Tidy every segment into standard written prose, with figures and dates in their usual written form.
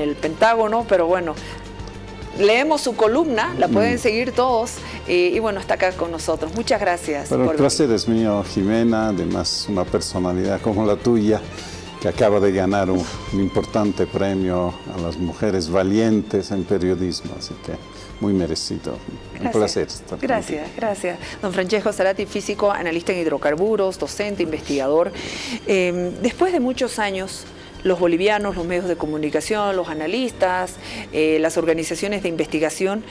el Pentágono, pero bueno, leemos su columna, la pueden seguir todos, y bueno, está acá con nosotros. Muchas gracias. Pero el placer es mío, Jimena, además una personalidad como la tuya, que acaba de ganar un importante premio a las mujeres valientes en periodismo, así que muy merecido. Gracias. Un placer estar Gracias, gracias. Don Francesco Zarate, físico, analista en hidrocarburos, docente, investigador. Después de muchos años, los bolivianos, los medios de comunicación, los analistas, las organizaciones de investigación,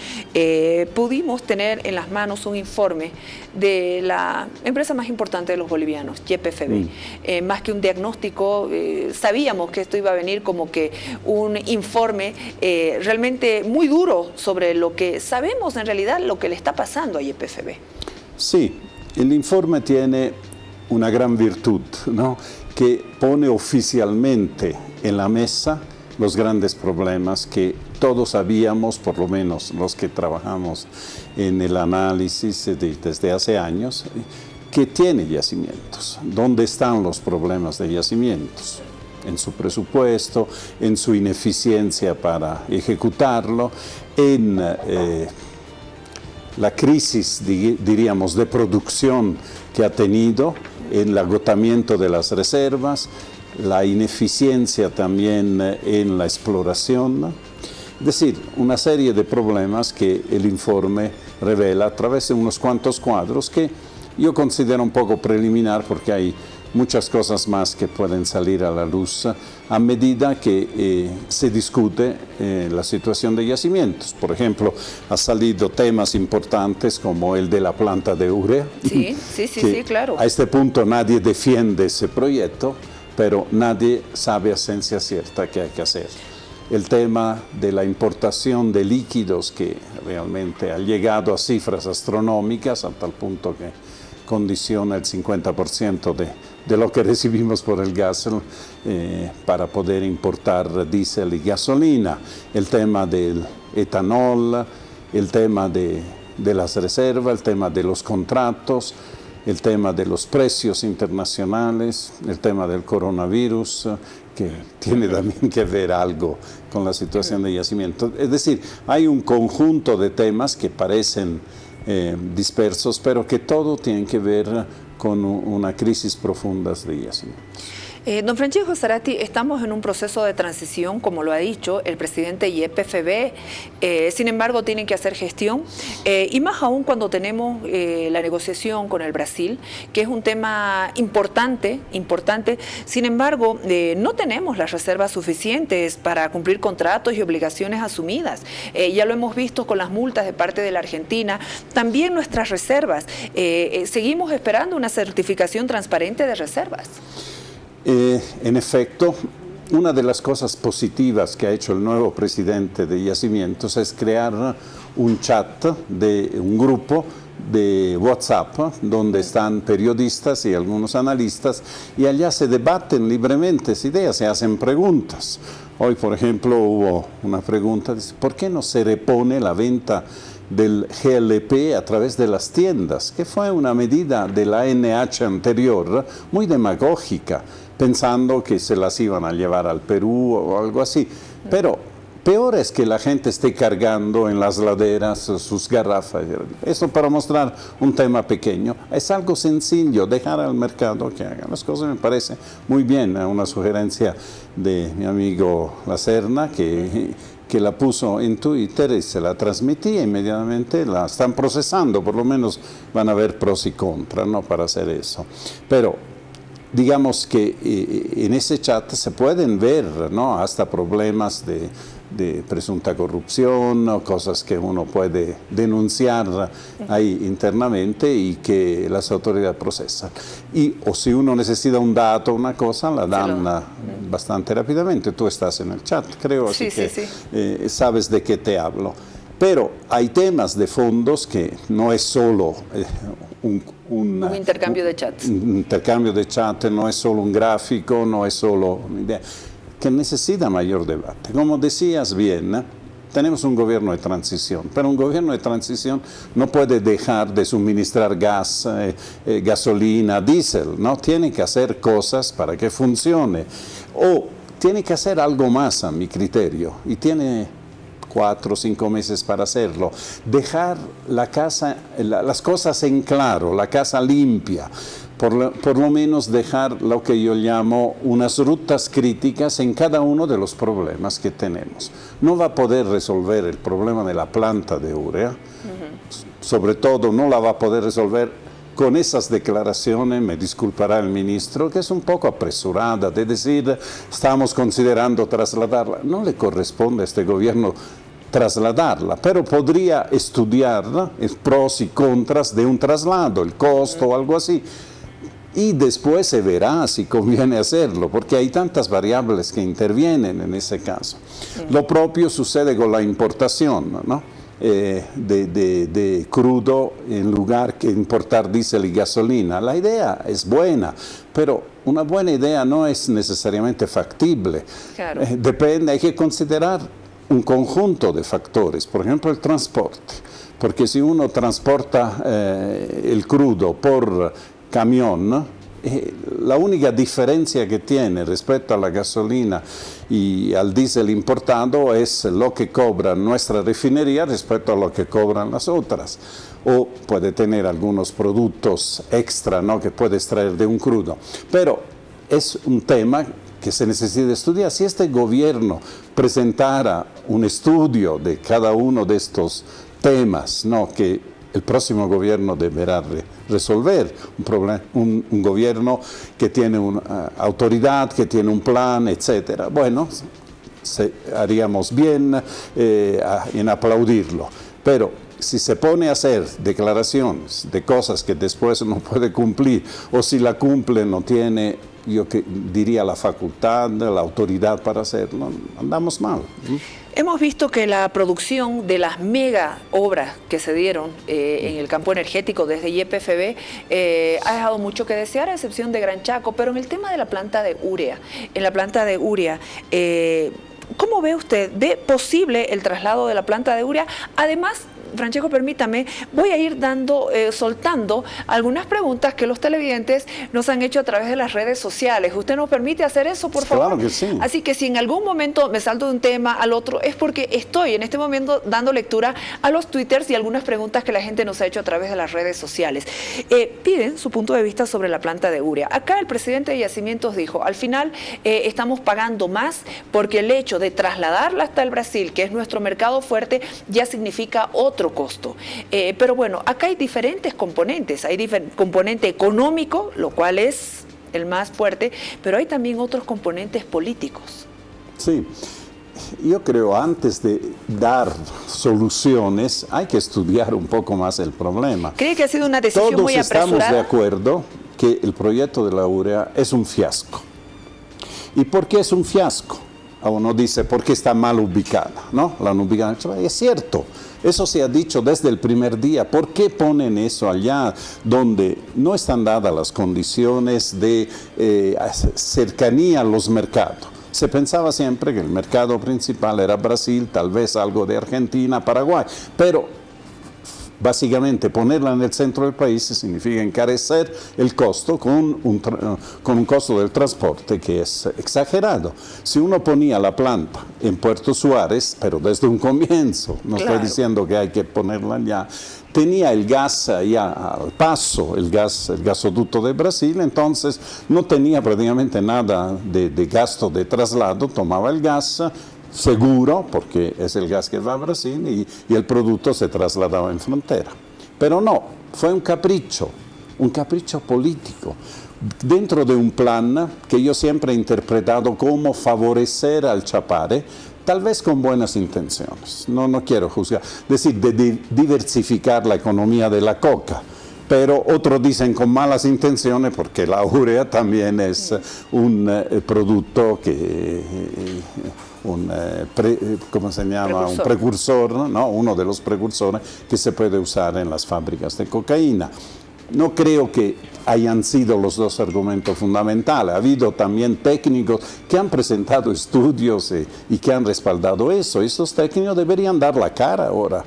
pudimos tener en las manos un informe de la empresa más importante de los bolivianos, YPFB. Más que un diagnóstico, sabíamos que esto iba a venir como que un informe realmente muy duro sobre lo que sabemos en realidad, lo que le está pasando a YPFB. Sí, el informe tiene una gran virtud, ¿no?, que pone oficialmente en la mesa los grandes problemas que todos sabíamos, por lo menos los que trabajamos en el análisis desde hace años, que tiene yacimientos. ¿Dónde están los problemas de yacimientos? En su presupuesto, en su ineficiencia para ejecutarlo, en la crisis, diríamos, de producción que ha tenido, en el agotamiento de las reservas, la ineficiencia también en la exploración. Es decir, una serie de problemas que el informe revela a través de unos cuantos cuadros que yo considero un poco preliminar porque hay muchas cosas más que pueden salir a la luz a medida que se discute la situación de yacimientos. Por ejemplo, ha salido temas importantes como el de la planta de urea. Sí, claro. A este punto nadie defiende ese proyecto, pero nadie sabe a ciencia cierta qué hay que hacer. El tema de la importación de líquidos que realmente ha llegado a cifras astronómicas a tal punto que condiciona el 50% de lo que recibimos por el gas para poder importar diésel y gasolina, el tema del etanol, el tema de las reservas, el tema de los contratos, el tema de los precios internacionales, el tema del coronavirus, que tiene también que ver algo con la situación de yacimiento. Es decir, hay un conjunto de temas que parecen dispersos, pero que todo tiene que ver con una crisis profunda de yacimientos. Don Francesco Zarate, estamos en un proceso de transición, como lo ha dicho el presidente YPFB, sin embargo tienen que hacer gestión, y más aún cuando tenemos la negociación con el Brasil, que es un tema importante, sin embargo no tenemos las reservas suficientes para cumplir contratos y obligaciones asumidas. Ya lo hemos visto con las multas de parte de la Argentina, también nuestras reservas, seguimos esperando una certificación transparente de reservas. En efecto, una de las cosas positivas que ha hecho el nuevo presidente de Yacimientos es crear un chat, un grupo de WhatsApp, donde están periodistas y algunos analistas, y allá se debaten libremente esa idea, se hacen preguntas. Hoy, por ejemplo, hubo una pregunta, dice, ¿por qué no se repone la venta del GLP a través de las tiendas? Que fue una medida de la ANH anterior, muy demagógica, pensando que se las iban a llevar al Perú o algo así. Pero peor es que la gente esté cargando en las laderas sus garrafas. Esto para mostrar un tema pequeño. Es algo sencillo, dejar al mercado que haga las cosas. Me parece muy bien, una sugerencia de mi amigo La Serna, que la puso en Twitter y se la transmití e inmediatamente la están procesando, por lo menos van a ver pros y contras, ¿no?, para hacer eso. Pero digamos que en ese chat se pueden ver, ¿no?, hasta problemas de presunta corrupción, o cosas que uno puede denunciar ahí internamente y que las autoridades procesan. O si uno necesita un dato, una cosa, la dan bastante rápidamente. Tú estás en el chat, creo, así que sabes de qué te hablo. Pero hay temas de fondos que no es solo un intercambio de chats. Un intercambio de chat, no es solo un gráfico, no es solo una idea, que necesita mayor debate. Como decías bien, tenemos un gobierno de transición, pero un gobierno de transición no puede dejar de suministrar gas, gasolina, diésel, ¿no? Tiene que hacer cosas para que funcione. O tiene que hacer algo más a mi criterio y tiene 4 o 5 meses para hacerlo. Dejar la casa, las cosas en claro, la casa limpia. Por lo menos dejar lo que yo llamo unas rutas críticas en cada uno de los problemas que tenemos. No va a poder resolver el problema de la planta de urea, sobre todo no la va a poder resolver con esas declaraciones, me disculpará el ministro, que es un poco apresurada, de decir, estamos considerando trasladarla. No le corresponde a este gobierno trasladarla, pero podría estudiar pros y contras de un traslado, el costo o algo así. Y después se verá si conviene hacerlo, porque hay tantas variables que intervienen en ese caso. Lo propio sucede con la importación, ¿no? De crudo en lugar que importar diésel y gasolina. La idea es buena, pero una buena idea no es necesariamente factible. Claro. Depende, hay que considerar un conjunto de factores, por ejemplo el transporte, porque si uno transporta el crudo por camión, la única diferencia que tiene respecto a la gasolina y al diésel importado es lo que cobra nuestra refinería respecto a lo que cobran las otras. O puede tener algunos productos extra, ¿no?, que puede extraer de un crudo. Pero es un tema que se necesita estudiar. Si este gobierno presentara un estudio de cada uno de estos temas, ¿no?, que el próximo gobierno deberá resolver, un gobierno que tiene una autoridad, que tiene un plan, etcétera. Bueno, haríamos bien en aplaudirlo, pero si se pone a hacer declaraciones de cosas que después no puede cumplir, o si la cumple no tiene, yo diría, la facultad, la autoridad para hacerlo, andamos mal. Hemos visto que la producción de las mega obras que se dieron en el campo energético desde YPFB ha dejado mucho que desear, a excepción de Gran Chaco, pero en el tema de la planta de urea, ¿cómo ve usted? ¿Ve posible el traslado de la planta de urea? Además, Francesco, permítame, voy a ir soltando algunas preguntas que los televidentes nos han hecho a través de las redes sociales. ¿Usted nos permite hacer eso, por favor? Claro que sí. Así que si en algún momento me salto de un tema al otro, es porque estoy en este momento dando lectura a los twitters y algunas preguntas que la gente nos ha hecho a través de las redes sociales. Piden su punto de vista sobre la planta de urea. Acá el presidente de Yacimientos dijo, al final estamos pagando más porque el hecho de trasladarla hasta el Brasil, que es nuestro mercado fuerte, ya significa otro costo. Pero bueno, acá hay diferentes componentes. Hay componente económico, lo cual es el más fuerte, pero hay también otros componentes políticos. Sí, yo creo antes de dar soluciones hay que estudiar un poco más el problema. ¿Cree que ha sido una decisión muy apresurada? Todos estamos de acuerdo que el proyecto de la urea es un fiasco. ¿Y por qué es un fiasco? Uno dice, porque está mal ubicada, ¿no? La han ubicado. Es cierto, eso se ha dicho desde el primer día. ¿Por qué ponen eso allá donde no están dadas las condiciones de cercanía a los mercados? Se pensaba siempre que el mercado principal era Brasil, tal vez algo de Argentina, Paraguay, pero básicamente ponerla en el centro del país significa encarecer el costo con un costo del transporte que es exagerado. Si uno ponía la planta en Puerto Suárez, pero desde un comienzo, no claro, estoy diciendo que hay que ponerla allá, tenía el gas allá al paso, el gasoducto de Brasil, entonces no tenía prácticamente nada de gasto de traslado, tomaba el gas seguro, porque es el gas que va a Brasil, y el producto se trasladaba en frontera. Pero no, fue un capricho político, dentro de un plan que yo siempre he interpretado como favorecer al Chapare, tal vez con buenas intenciones, no quiero juzgar, decir, de diversificar la economía de la coca, pero otros dicen con malas intenciones porque la urea también es un producto que... ¿cómo se llama? Un precursor, ¿no? Uno de los precursores que se puede usar en las fábricas de cocaína. No creo que hayan sido los dos argumentos fundamentales. Ha habido también técnicos que han presentado estudios y que han respaldado eso. Esos técnicos deberían dar la cara ahora,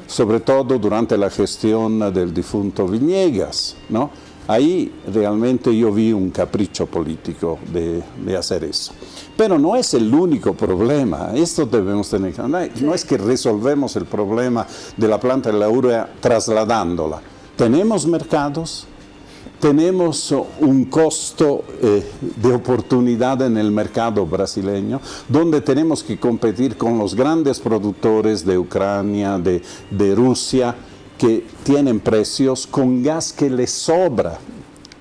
sobre todo durante la gestión del difunto Villegas, ¿no? Ahí realmente yo vi un capricho político de hacer eso. Pero no es el único problema, esto debemos tener claro. No es que resolvemos el problema de la planta de la urea trasladándola. Tenemos mercados, tenemos un costo de oportunidad en el mercado brasileño, donde tenemos que competir con los grandes productores de Ucrania, de Rusia, que tienen precios con gas que les sobra.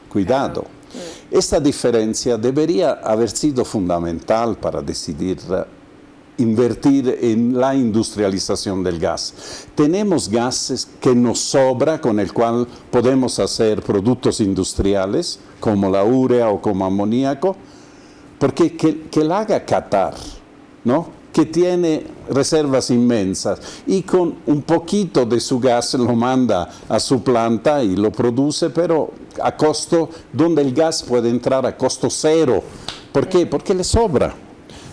Cuidado. Esta diferencia debería haber sido fundamental para decidir invertir en la industrialización del gas. Tenemos gases que nos sobra, con el cual podemos hacer productos industriales, como la urea o como amoníaco, porque que la haga Qatar, ¿no?, que tiene reservas inmensas y con un poquito de su gas lo manda a su planta y lo produce, pero a costo, donde el gas puede entrar a costo cero. ¿Por qué? Porque le sobra.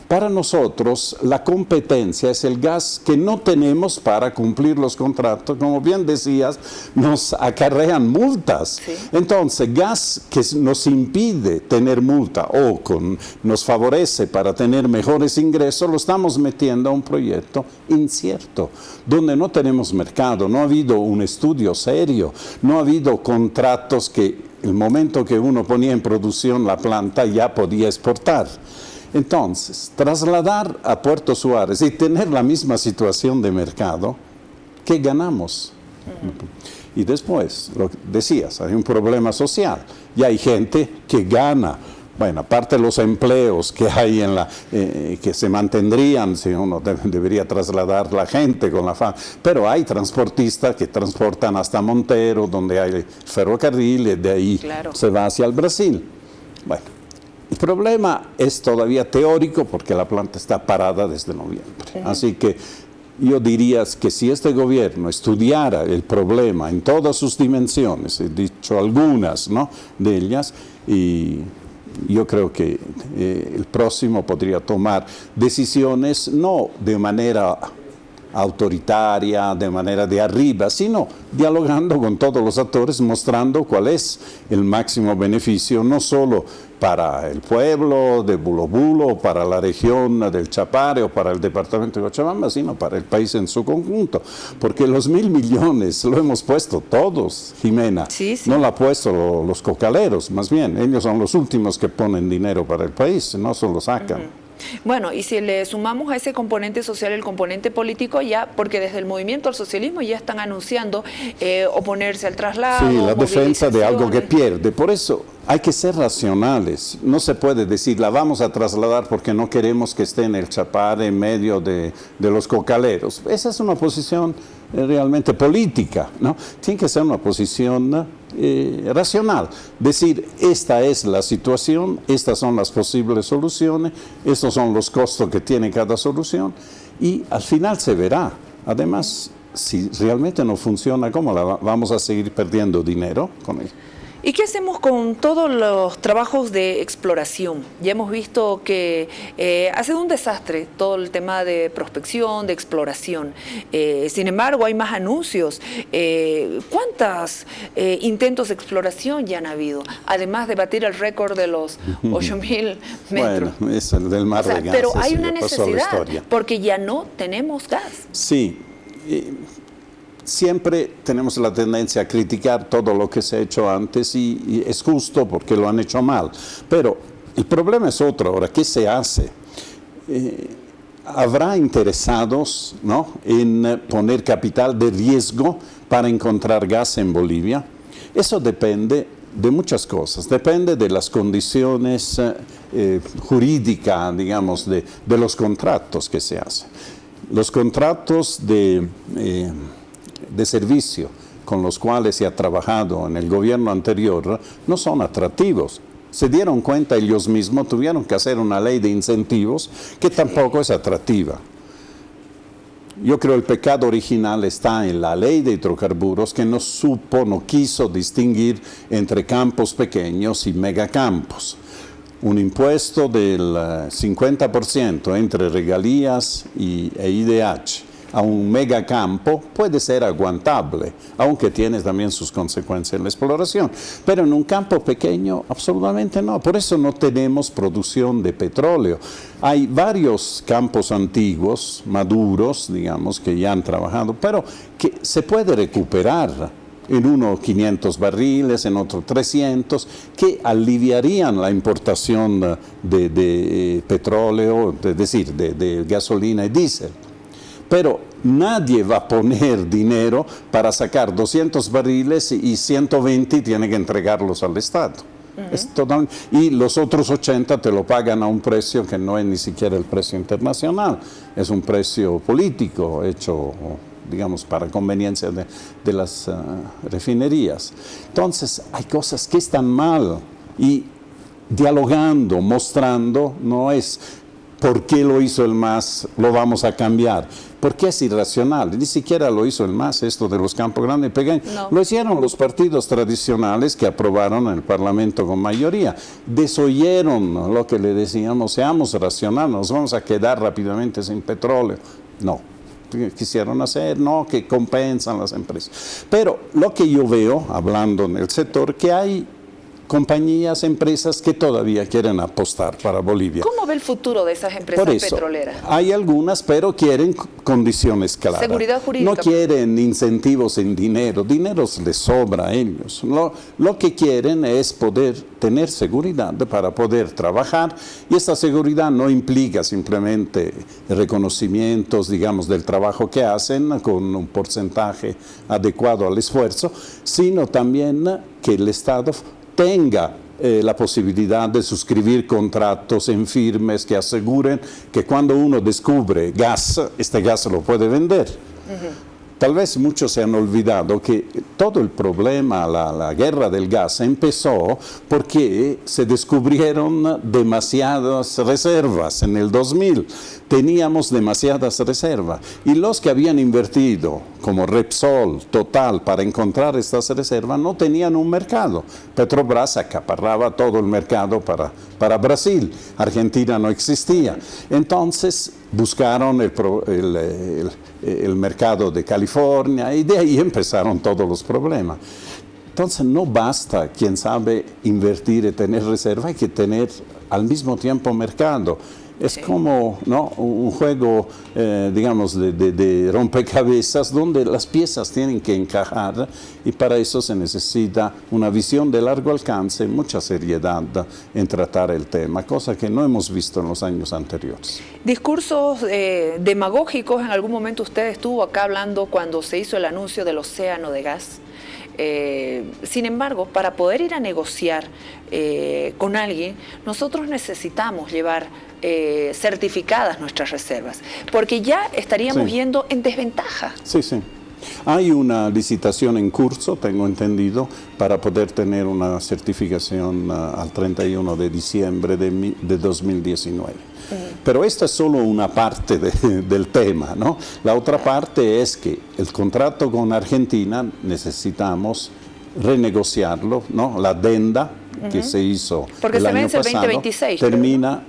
Para nosotros, la competencia es el gas que no tenemos para cumplir los contratos. Como bien decías, nos acarrean multas. Sí. Entonces, gas que nos impide tener multa o nos favorece para tener mejores ingresos, lo estamos metiendo a un proyecto incierto, donde no tenemos mercado, no ha habido un estudio serio, no ha habido contratos que el momento que uno ponía en producción la planta ya podía exportar. Entonces, trasladar a Puerto Suárez y tener la misma situación de mercado, ¿qué ganamos? Y después, lo que decías, hay un problema social. Y hay gente que gana. Bueno, aparte de los empleos que hay que se mantendrían, si uno debería trasladar la gente con la fama, pero hay transportistas que transportan hasta Montero, donde hay ferrocarril, y de ahí se va hacia el Brasil. Bueno. El problema es todavía teórico porque la planta está parada desde noviembre. Así que yo diría que si este gobierno estudiara el problema en todas sus dimensiones, he dicho algunas, ¿no?, de ellas, y yo creo que el próximo podría tomar decisiones no de manera autoritaria, de manera de arriba, sino dialogando con todos los actores, mostrando cuál es el máximo beneficio, no solo para el pueblo de Bulo Bulo, para la región del Chapare o para el departamento de Cochabamba, sino para el país en su conjunto. Porque los 1.000 millones lo hemos puesto todos, Jimena. Sí, sí. No lo han puesto los cocaleros, más bien. Ellos son los últimos que ponen dinero para el país, no solo sacan. Bueno, y si le sumamos a ese componente social el componente político, ya, porque desde el movimiento al socialismo ya están anunciando oponerse al traslado. Sí, la defensa de algo que pierde. Por eso hay que ser racionales. No se puede decir, la vamos a trasladar porque no queremos que esté en el Chapare en medio de los cocaleros. Esa es una posición realmente política, ¿no? Tiene que ser una posición racional. Decir, esta es la situación, estas son las posibles soluciones, estos son los costos que tiene cada solución, y al final se verá. Además, si realmente no funciona, ¿cómo vamos a seguir perdiendo dinero con él? ¿Y qué hacemos con todos los trabajos de exploración? Ya hemos visto que ha sido un desastre todo el tema de prospección, de exploración. Sin embargo, hay más anuncios. ¿Cuántos intentos de exploración ya han habido? Además de batir el récord de los 8.000 metros. Bueno, es el del mar de gas. Pero hay una necesidad, porque ya no tenemos gas. Sí. Siempre tenemos la tendencia a criticar todo lo que se ha hecho antes y es justo porque lo han hecho mal. Pero el problema es otro. Ahora, ¿qué se hace? ¿Habrá interesados, ¿no?, en poner capital de riesgo para encontrar gas en Bolivia? Eso depende de muchas cosas. Depende de las condiciones jurídicas, digamos, de los contratos que se hacen. Los contratos de servicio con los cuales se ha trabajado en el gobierno anterior no son atractivos. Se dieron cuenta ellos mismos, tuvieron que hacer una ley de incentivos que tampoco es atractiva. Yo creo que el pecado original está en la ley de hidrocarburos, que no quiso distinguir entre campos pequeños y megacampos. Un impuesto del 50% entre regalías e IDH. a un megacampo puede ser aguantable, aunque tiene también sus consecuencias en la exploración. Pero en un campo pequeño, absolutamente no. Por eso no tenemos producción de petróleo. Hay varios campos antiguos, maduros, digamos, que ya han trabajado, pero que se puede recuperar. En uno 500 barriles, en otro 300, que aliviarían la importación de petróleo, es decir, de gasolina y diésel. Pero nadie va a poner dinero para sacar 200 barriles y 120 tiene que entregarlos al Estado. Y los otros 80 te lo pagan a un precio que no es ni siquiera el precio internacional, es un precio político hecho, digamos, para conveniencia de las refinerías. Entonces, hay cosas que están mal y dialogando, mostrando, no es por qué lo hizo el MAS, lo vamos a cambiar, porque es irracional. Ni siquiera lo hizo el MAS, esto de los campos grandes y pequeños. No. Lo hicieron los partidos tradicionales que aprobaron en el Parlamento con mayoría. Desoyeron lo que le decíamos, seamos racionales, nos vamos a quedar rápidamente sin petróleo. No. Quisieron hacer, no, que compensan las empresas. Pero lo que yo veo, hablando en el sector, que hay compañías, empresas que todavía quieren apostar para Bolivia. ¿Cómo ve el futuro de esas empresas petroleras? Hay algunas, pero quieren condiciones claras. Seguridad jurídica. No quieren incentivos en dinero, dinero les sobra a ellos. Lo que quieren es poder tener seguridad para poder trabajar, y esta seguridad no implica simplemente reconocimientos, digamos, del trabajo que hacen con un porcentaje adecuado al esfuerzo, sino también que el Estado tenga la posibilidad de suscribir contratos en firmes que aseguren que cuando uno descubre gas, este gas lo puede vender. Tal vez muchos se han olvidado que todo el problema, la guerra del gas, empezó porque se descubrieron demasiadas reservas en el 2000. Teníamos demasiadas reservas y los que habían invertido, como Repsol, Total, para encontrar estas reservas, no tenían un mercado. Petrobras acaparraba todo el mercado para Brasil, Argentina no existía. Entonces buscaron el mercado de California y de ahí empezaron todos los problemas. Entonces no basta, quien sabe, invertir y tener reserva, hay que tener al mismo tiempo mercado. Es como, ¿no?, un juego, digamos, de rompecabezas donde las piezas tienen que encajar, y para eso se necesita una visión de largo alcance, mucha seriedad en tratar el tema, cosa que no hemos visto en los años anteriores. Discursos demagógicos, en algún momento usted estuvo acá hablando cuando se hizo el anuncio del océano de gas. Sin embargo, para poder ir a negociar con alguien, nosotros necesitamos llevar certificadas nuestras reservas, porque ya estaríamos yendo en desventaja. Sí, sí. Hay una licitación en curso, tengo entendido, para poder tener una certificación al 31 de diciembre de 2019. Pero esta es solo una parte del tema, ¿no? La otra parte es que el contrato con Argentina necesitamos renegociarlo, ¿no? La adenda que se hizo el año pasado, 2026, termina...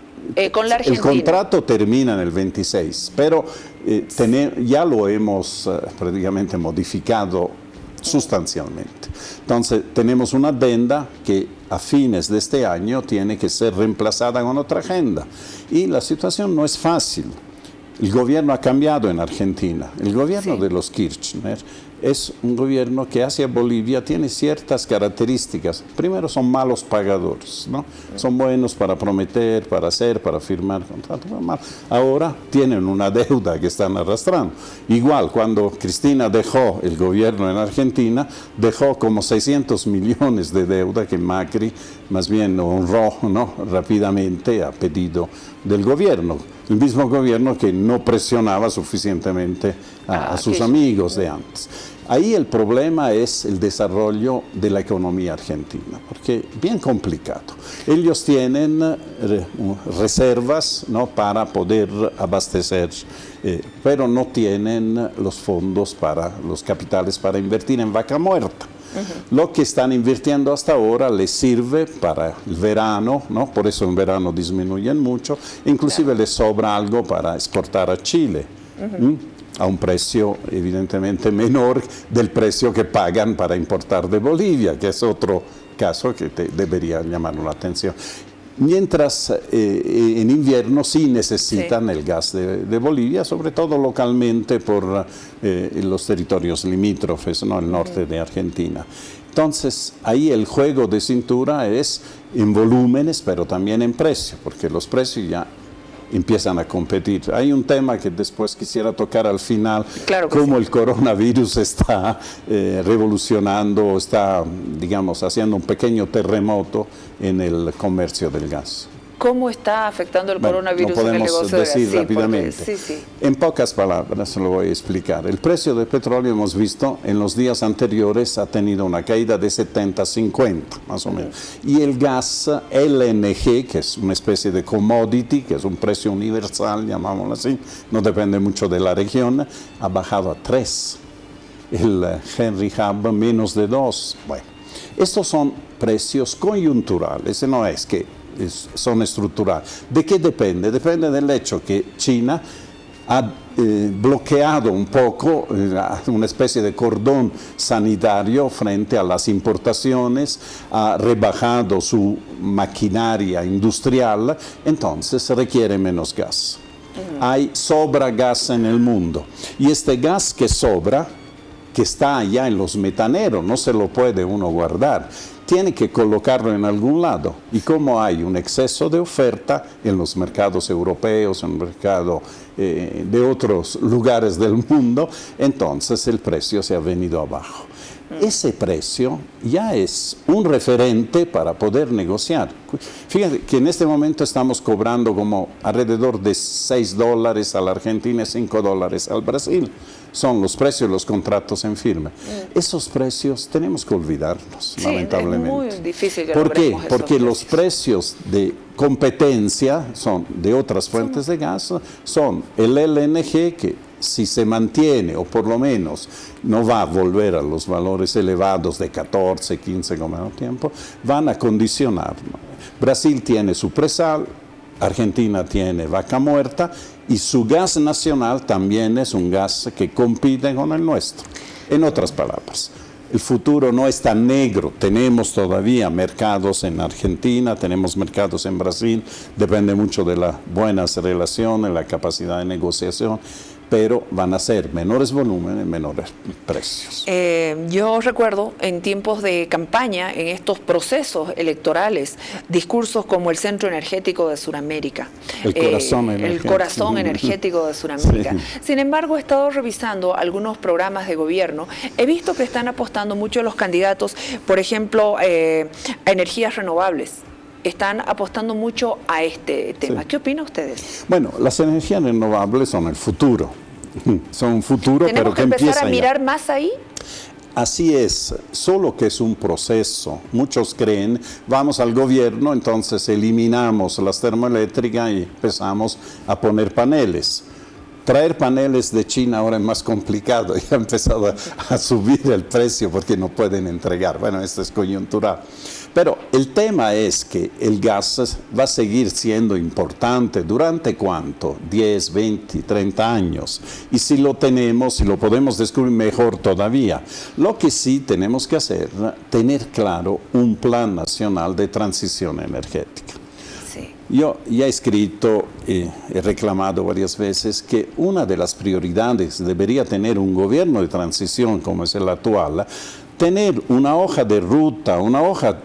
con la Argentina. El contrato termina en el 26, pero ya lo hemos prácticamente modificado sustancialmente. Entonces, tenemos una adenda que a fines de este año tiene que ser reemplazada con otra agenda. Y la situación no es fácil. El gobierno ha cambiado en Argentina. El gobierno de los Kirchner es un gobierno que hacia Bolivia tiene ciertas características. Primero, son malos pagadores, ¿no? Son buenos para prometer, para hacer, para firmar contratos. Ahora tienen una deuda que están arrastrando. Igual, cuando Cristina dejó el gobierno en Argentina, dejó como 600 millones de deuda que Macri más bien honró, ¿no?, rápidamente a pedido del gobierno. El mismo gobierno que no presionaba suficientemente a sus amigos de antes. Ahí el problema es el desarrollo de la economía argentina, porque es bien complicado. Ellos tienen reservas, ¿no?, para poder abastecer, pero no tienen los fondos para los capitales para invertir en vaca muerta. Lo que están invirtiendo hasta ahora les sirve para el verano, ¿no? Por eso en verano disminuyen mucho, inclusive les sobra algo para exportar a Chile. a un precio evidentemente menor del precio que pagan para importar de Bolivia, que es otro caso que te debería llamar la atención. Mientras en invierno sí necesitan el gas de Bolivia, sobre todo localmente por los territorios limítrofes, ¿no? El norte de Argentina. Entonces, ahí el juego de cintura es en volúmenes, pero también en precio, porque los precios ya empiezan a competir. Hay un tema que después quisiera tocar al final, claro que cómo sí. el coronavirus está revolucionando, está, digamos, haciendo un pequeño terremoto en el comercio del gas. ¿Cómo está afectando el coronavirus lo en el podemos negocio decir de gas? rápidamente. Sí. En pocas palabras lo voy a explicar. El precio del petróleo, hemos visto, en los días anteriores ha tenido una caída de 70-50, más o menos. Y el gas LNG, que es una especie de commodity, que es un precio universal, llamámoslo así, no depende mucho de la región, ha bajado a 3. El Henry Hub menos de 2. Bueno, estos son precios coyunturales, no es que son estructurales. ¿De qué depende? Depende del hecho que China ha bloqueado un poco una especie de cordón sanitario frente a las importaciones, ha rebajado su maquinaria industrial, entonces requiere menos gas. Hay sobra gas en el mundo y este gas que sobra, que está allá en los metaneros, no se lo puede uno guardar, tiene que colocarlo en algún lado. Y como hay un exceso de oferta en los mercados europeos, en el mercado de otros lugares del mundo, entonces el precio se ha venido abajo. Ese precio ya es un referente para poder negociar. Fíjate que en este momento estamos cobrando como alrededor de $6 a la Argentina y $5 al Brasil. Son los precios de los contratos en firme. Esos precios tenemos que olvidarlos, lamentablemente. Es muy difícil que ¿Por qué? logremos esos Porque los precios. precios de competencia son de otras fuentes de gas, son el LNG, que si se mantiene, o por lo menos no va a volver a los valores elevados de 14, 15 como en el tiempo, van a condicionar. Brasil tiene su presal, Argentina tiene vaca muerta y su gas nacional también es un gas que compite con el nuestro. En otras palabras, el futuro no es tan negro, tenemos todavía mercados en Argentina, tenemos mercados en Brasil, depende mucho de las buenas relaciones, la capacidad de negociación, pero van a ser menores volúmenes, menores precios. Yo recuerdo en tiempos de campaña, en estos procesos electorales, discursos como el Centro Energético de Sudamérica. El corazón energético. El corazón energético de Sudamérica. Sí. Sin embargo, he estado revisando algunos programas de gobierno. He visto que están apostando mucho los candidatos, por ejemplo, a energías renovables. Están apostando mucho a este tema. Sí. ¿Qué opinan ustedes? Bueno, las energías renovables son el futuro. Son un futuro, pero que empieza empezar a mirar más ahí. Así es, solo que es un proceso. Muchos creen, vamos al gobierno, entonces eliminamos las termoeléctricas y empezamos a poner paneles. Traer paneles de China ahora es más complicado y ha empezado a subir el precio porque no pueden entregar. Bueno, esto es coyuntural. Pero el tema es que el gas va a seguir siendo importante. ¿Durante cuánto? 10, 20, 30 años. Y si lo tenemos, si lo podemos descubrir, mejor todavía. Lo que sí tenemos que hacer, tener claro un plan nacional de transición energética. Yo ya he escrito, he reclamado varias veces que una de las prioridades debería tener un gobierno de transición como es el actual, tener una hoja de ruta, una hoja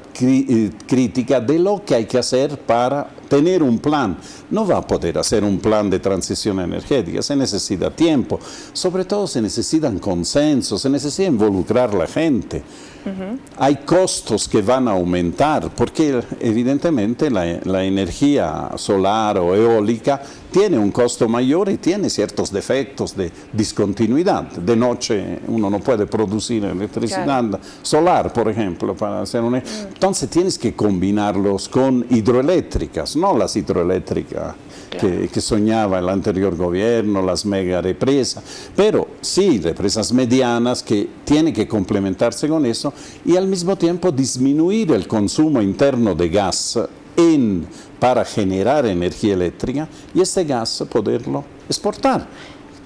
crítica de lo que hay que hacer para tener un plan. No va a poder hacer un plan de transición energética, se necesita tiempo, sobre todo se necesitan consensos, se necesita involucrar a la gente. Hay costos que van a aumentar, porque evidentemente la energía solar o eólica tiene un costo mayor y tiene ciertos defectos de discontinuidad. De noche uno no puede producir electricidad solar, por ejemplo, para hacer una... Entonces tienes que combinarlos con hidroeléctricas, no las hidroeléctricas que soñaba el anterior gobierno, las mega represas, pero sí represas medianas que tienen que complementarse con eso y al mismo tiempo disminuir el consumo interno de gas para generar energía eléctrica y este gas poderlo exportar.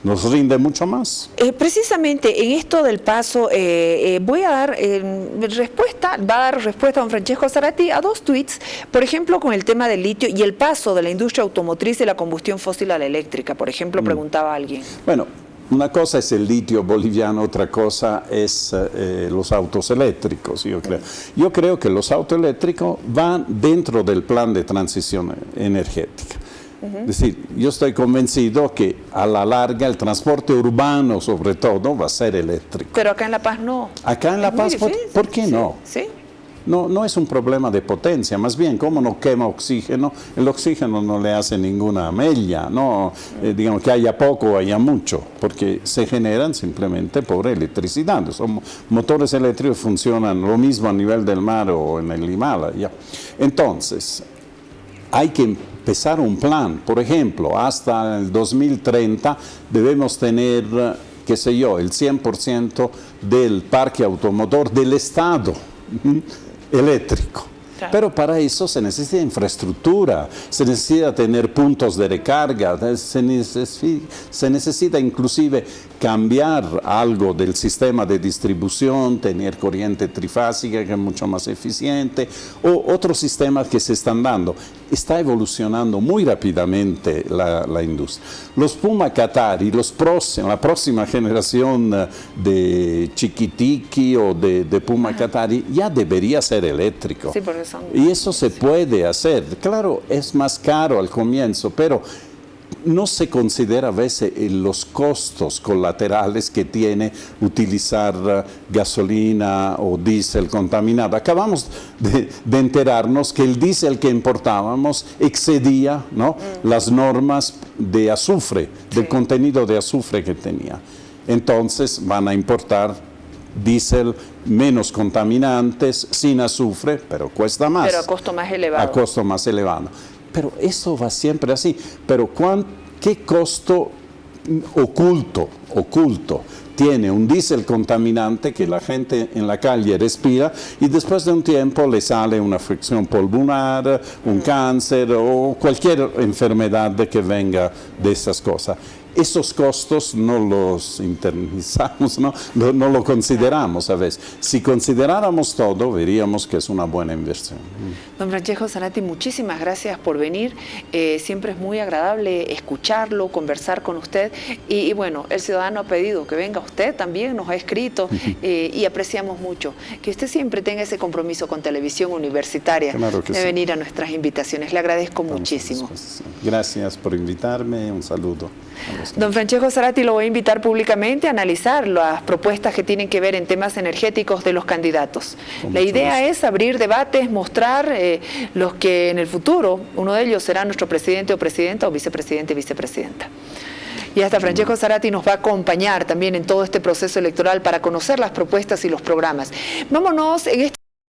nos rinde mucho más. Precisamente en esto del paso, voy a dar respuesta a don Francesco Zarate a 2 tweets, por ejemplo, con el tema del litio y el paso de la industria automotriz de la combustión fósil a la eléctrica, por ejemplo, preguntaba alguien. Bueno, una cosa es el litio boliviano, otra cosa es los autos eléctricos, yo creo. Yo creo que los autos eléctricos van dentro del plan de transición energética. Es decir, yo estoy convencido que a la larga el transporte urbano, sobre todo, va a ser eléctrico. Pero acá en La Paz no. Acá en La Paz, ¿por qué no? Sí. No es un problema de potencia, más bien, como no quema oxígeno, el oxígeno no le hace ninguna mella, no, digamos que haya poco o haya mucho, porque se generan simplemente por electricidad. Son motores eléctricos funcionan lo mismo a nivel del mar o en el Himalaya. Entonces, hay que empezar un plan. Por ejemplo, hasta el 2030 debemos tener, qué sé yo, el 100% del parque automotor del Estado eléctrico. Claro. Pero para eso se necesita infraestructura, se necesita tener puntos de recarga, se necesita inclusive cambiar algo del sistema de distribución, tener corriente trifásica que es mucho más eficiente, o otros sistemas que se están dando. Está evolucionando muy rápidamente la industria. Los Puma Qatari, la próxima generación de Chiquitiqui o de Puma Qatari ya debería ser eléctrico. Sí, y eso se puede hacer. Claro, es más caro al comienzo, pero no se considera a veces los costos colaterales que tiene utilizar gasolina o diésel contaminado. Acabamos de enterarnos que el diésel que importábamos excedía, ¿no?, las normas de azufre, del contenido de azufre que tenía. Entonces van a importar diésel menos contaminantes, sin azufre, pero cuesta más. Pero a costo más elevado. A costo más elevado. Pero eso va siempre así. Pero ¿qué costo oculto tiene un diésel contaminante que la gente en la calle respira y después de un tiempo le sale una afección pulmonar, un cáncer o cualquier enfermedad que venga de esas cosas? Esos costos no los internalizamos, no lo consideramos a veces. Si consideráramos todo, veríamos que es una buena inversión. Don Francesco Zarate, muchísimas gracias por venir. Siempre es muy agradable escucharlo, conversar con usted. Y bueno, el ciudadano ha pedido que venga usted también, nos ha escrito y apreciamos mucho que usted siempre tenga ese compromiso con Televisión Universitaria de venir a nuestras invitaciones. Le agradezco muchísimo. Gracias por invitarme. Un saludo. Don Francesco Zarate, lo voy a invitar públicamente a analizar las propuestas que tienen que ver en temas energéticos de los candidatos. La idea es abrir debates, mostrar los que en el futuro, uno de ellos será nuestro presidente o presidenta o vicepresidente y vicepresidenta. Y hasta Francesco Zarate nos va a acompañar también en todo este proceso electoral para conocer las propuestas y los programas. Vámonos en este